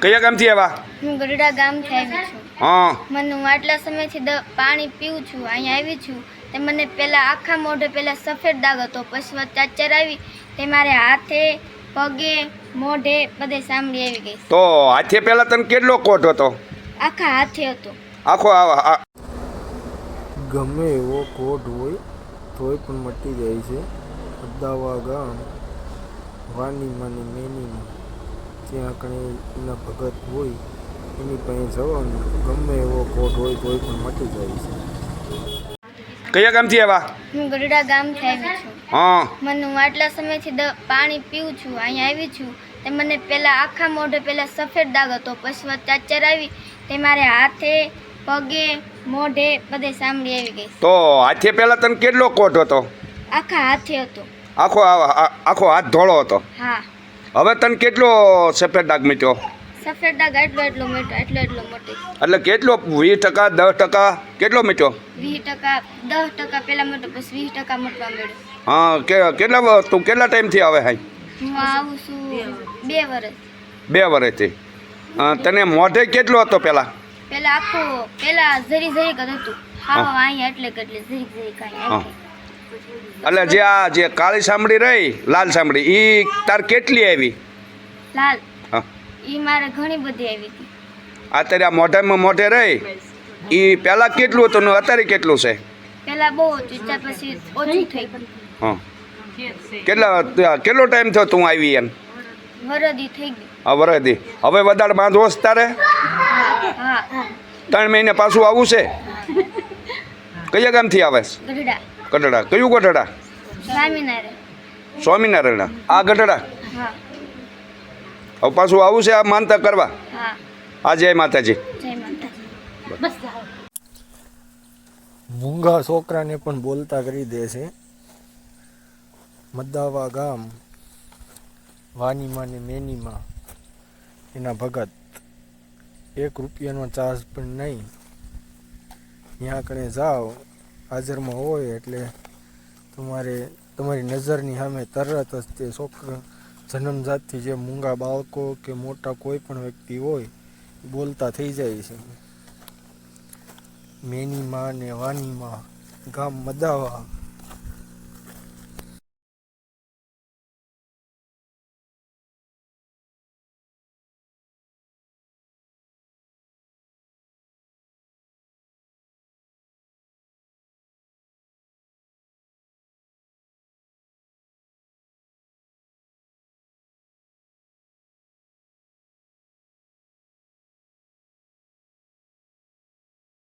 કયા ગામથી આવ્યા? હું ગઢડા ગામથી આવી છું. હા. મને હું આટલા સમયથી પાણી પીવું છું, અહીંયા આવી છું. તે મને પહેલાં આખા મોઢે પહેલાં સફેદ દાગ હતો, પછી ચાચર આવી તે મારે હાથે પગે મોઢે બધે સાંભળી આવી ગઈ. તો હાથે પહેલા તને કેટલો કોટ હતો? આખા હાથે હતો. આખો ગમે એવો કોટ હોય તોય પણ મટી જાય છે. અદાવા ગામ વાનીમાંની મેનીમાં ત્યાં કણે એના ભગત હોય એની પાસે જવાનું. ગમે એવો કોટ હોય તોય પણ મટી જાય છે. કયા ગામથી આવ્યા? હું ગઢડા ગામથી આવી છું. હા. મને હું આટલા સમયથી પાણી પીવું છું, અહીંયા આવી છું. તે મને પહેલાં આખા મોઢે પહેલાં સફેદ દાગ હતો, પછી ચાચર આવી તે મારે હાથે પગે મોઢે બધે સાંભળી આવી ગઈ. તો હાથે પહેલા તને કેટલો કોટ હતો? આખા હાથે હતો. આખો હાથ ધોળો હતો? હા. હવે તને કેટલો સફેદ દાગ મીટ્યો? સફેદ દાગ એટલો મોટો. એટલે કેટલો? 20%, 10%? કેટલો મીટ્યો? 20%, 10% પહેલાં મોટો, પછી 20% મોટવા મળ્યો. હા. તું કેટલા ટાઈમથી આવે હાઈ? હું આવું છું 2 વર્ષ. 2 વર્ષથી. તને મોઢે કેટલો હતો પહેલા? પહેલાં જરી જરીક જ હતું. હા, અહીંયા એટલે જરીક હા. એટલે જે કાળી સાંભળી રહી, લાલ સાંભળી, એ તાર કેટલી આવી? લાલ. હા. એ મારે ઘણી બધી આવી હતી. અત્યારે આ મોઢે રહી એ પહેલાં કેટલું હતું ને અત્યારે કેટલું છે? પહેલાં બહુ હતું, પછી ઓછું થઈ ગયું. હા. કેટલો ટાઈમ થયો તું આવી એમ? વરદી થઈ ગઈ. હા, વરદી. હવે વધારે બાંધવો છે તારે? હા. 3 મહિને પાછું આવું છે? કયા ગામથી આવે? ગઢડા. ગઢડા. કયું ગઢડા? સ્વામિનારાયણ. આ ગઢડા? હા. હવે પાછું આવું છે આ માનતા કરવા? હા. આ જય માતાજી. જય માતાજી. મૂંગા છોકરાને પણ બોલતા કરી દે છે. મદાવા ગામ વાનીમાં ને મેનીમાં એના ભગત 1 રૂપિયાનો ચાર્જ પણ નહીં. ત્યાં કણે જાઓ, હાજરમાં હોય એટલે તમારી નજરની સામે તરત જ તે છોકરા જન્મજાતથી જે મૂંગા બાળકો કે મોટા કોઈ પણ વ્યક્તિ હોય બોલતા થઈ જાય છે. મેનીમાં ને વાનીમાં ગામ મદાવા